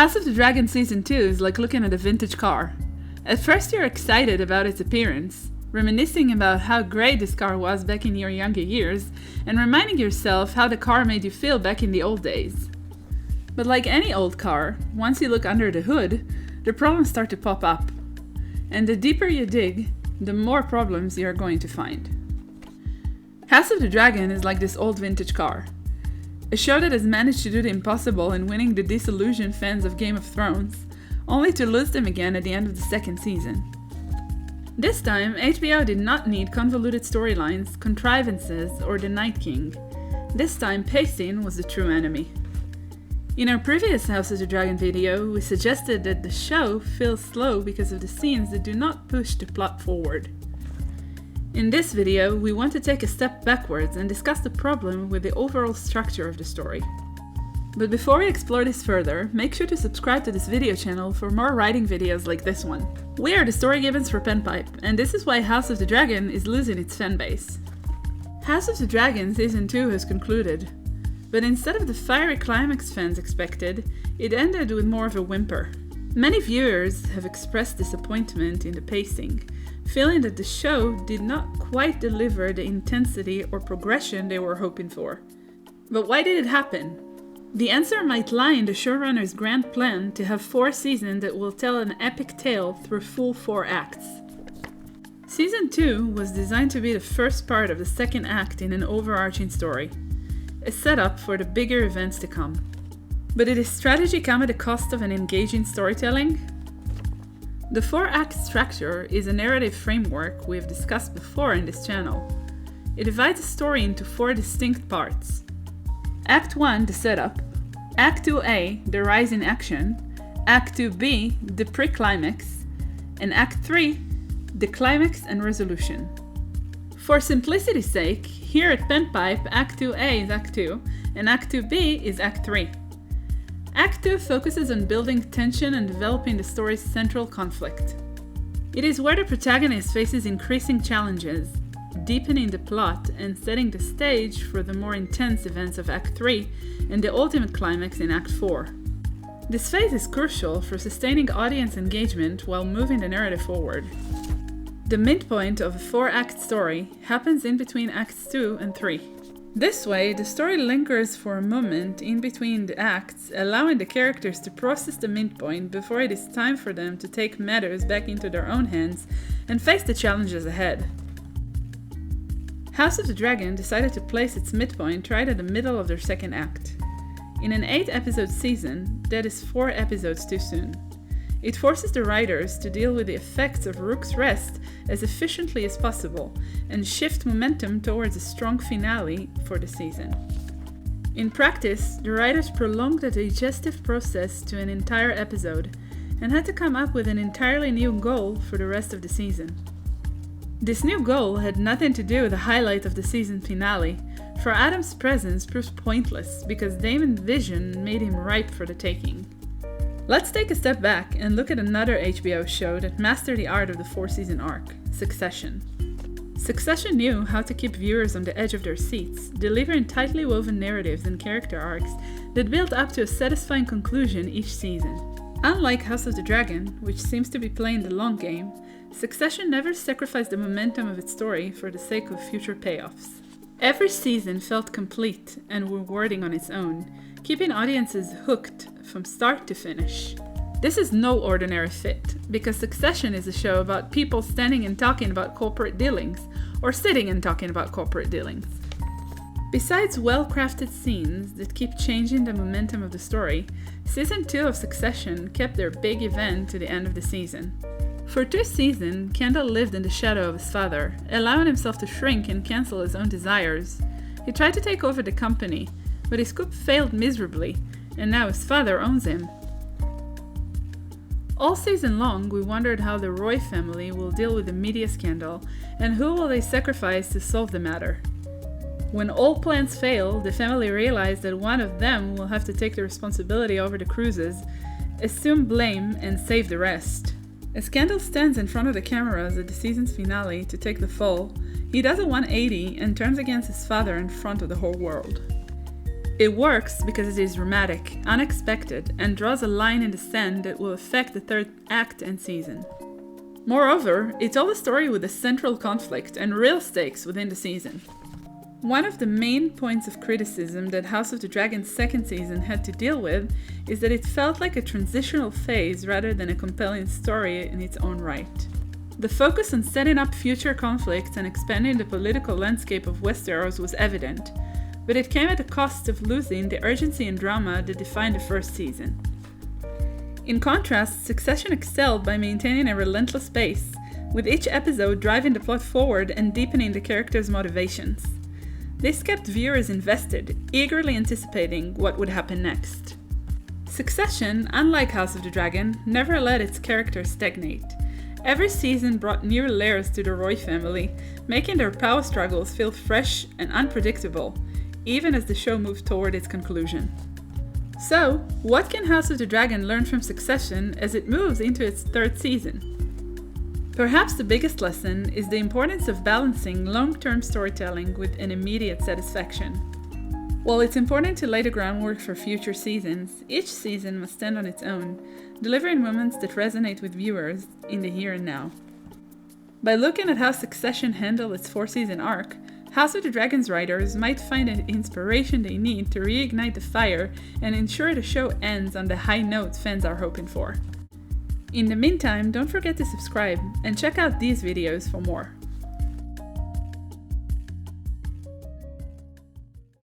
House of the Dragon Season 2 is like looking at a vintage car. At first you're excited about its appearance, reminiscing about how great this car was back in your younger years, and reminding yourself how the car made you feel back in the old days. But like any old car, once you look under the hood, the problems start to pop up. And the deeper you dig, the more problems you are going to find. House of the Dragon is like this old vintage car. A show that has managed to do the impossible in winning the disillusioned fans of Game of Thrones, only to lose them again at the end of the second season. This time, HBO did not need convoluted storylines, contrivances, or the Night King. This time, pacing was the true enemy. In our previous House of the Dragon video, we suggested that the show feels slow because of the scenes that do not push the plot forward. In this video, we want to take a step backwards and discuss the problem with the overall structure of the story. But before we explore this further, make sure to subscribe to this video channel for more writing videos like this one. We are the Story Gibbons for Penpipe, and this is why House of the Dragon is losing its fanbase. House of the Dragon Season 2 has concluded, but instead of the fiery climax fans expected, it ended with more of a whimper. Many viewers have expressed disappointment in the pacing, feeling that the show did not quite deliver the intensity or progression they were hoping for. But why did it happen? The answer might lie in the showrunner's grand plan to have 4 seasons that will tell an epic tale through full 4 acts. Season 2 was designed to be the first part of the second act in an overarching story, a setup for the bigger events to come. But did this strategy come at the cost of an engaging storytelling? The 4-act structure is a narrative framework we have discussed before in this channel. It divides a story into 4 distinct parts. Act 1, the setup. Act 2A, the rise in action. Act 2B, the pre-climax. And Act 3, the climax and resolution. For simplicity's sake, here at Penpipe, Act 2A is Act 2, and Act 2B is Act 3. Act 2 focuses on building tension and developing the story's central conflict. It is where the protagonist faces increasing challenges, deepening the plot and setting the stage for the more intense events of Act 3 and the ultimate climax in Act 4. This phase is crucial for sustaining audience engagement while moving the narrative forward. The midpoint of a 4-act story happens in between Acts 2 and 3. This way, the story lingers for a moment in between the acts, allowing the characters to process the midpoint before it is time for them to take matters back into their own hands and face the challenges ahead. House of the Dragon decided to place its midpoint right at the middle of their second act. In an 8-episode season, that is 4 episodes too soon. It forces the writers to deal with the effects of Rook's Rest as efficiently as possible and shift momentum towards a strong finale for the season. In practice, the writers prolonged the digestive process to an entire episode and had to come up with an entirely new goal for the rest of the season. This new goal had nothing to do with the highlight of the season finale, for Adam's presence proved pointless because Daemon's vision made him ripe for the taking. Let's take a step back and look at another HBO show that mastered the art of the 4-season arc, Succession. Succession knew how to keep viewers on the edge of their seats, delivering tightly woven narratives and character arcs that built up to a satisfying conclusion each season. Unlike House of the Dragon, which seems to be playing the long game, Succession never sacrificed the momentum of its story for the sake of future payoffs. Every season felt complete and rewarding on its own, keeping audiences hooked from start to finish. This is no ordinary fit, because Succession is a show about people standing and talking about corporate dealings, or sitting and talking about corporate dealings. Besides well-crafted scenes that keep changing the momentum of the story, Season 2 of Succession kept their big event to the end of the season. For 2 seasons, Kendall lived in the shadow of his father, allowing himself to shrink and cancel his own desires. He tried to take over the company, but his coup failed miserably, and now his father owns him. All season long, we wondered how the Roy family will deal with the media scandal, and who will they sacrifice to solve the matter. When all plans fail, the family realized that one of them will have to take the responsibility over the cruises, assume blame, and save the rest. As Kendall stands in front of the cameras at the season's finale to take the fall, he does a 180 and turns against his father in front of the whole world. It works because it is dramatic, unexpected, and draws a line in the sand that will affect the third act and season. Moreover, it told a story with a central conflict and real stakes within the season. One of the main points of criticism that House of the Dragon's second season had to deal with is that it felt like a transitional phase rather than a compelling story in its own right. The focus on setting up future conflicts and expanding the political landscape of Westeros was evident, but it came at the cost of losing the urgency and drama that defined the first season. In contrast, Succession excelled by maintaining a relentless pace, with each episode driving the plot forward and deepening the characters' motivations. This kept viewers invested, eagerly anticipating what would happen next. Succession, unlike House of the Dragon, never let its characters stagnate. Every season brought new layers to the Roy family, making their power struggles feel fresh and unpredictable, even as the show moved toward its conclusion. So, what can House of the Dragon learn from Succession as it moves into its third season? Perhaps the biggest lesson is the importance of balancing long-term storytelling with an immediate satisfaction. While it's important to lay the groundwork for future seasons, each season must stand on its own, delivering moments that resonate with viewers in the here and now. By looking at how Succession handled its 4-season arc, House of the Dragon's writers might find the inspiration they need to reignite the fire and ensure the show ends on the high note fans are hoping for. In the meantime, don't forget to subscribe and check out these videos for more.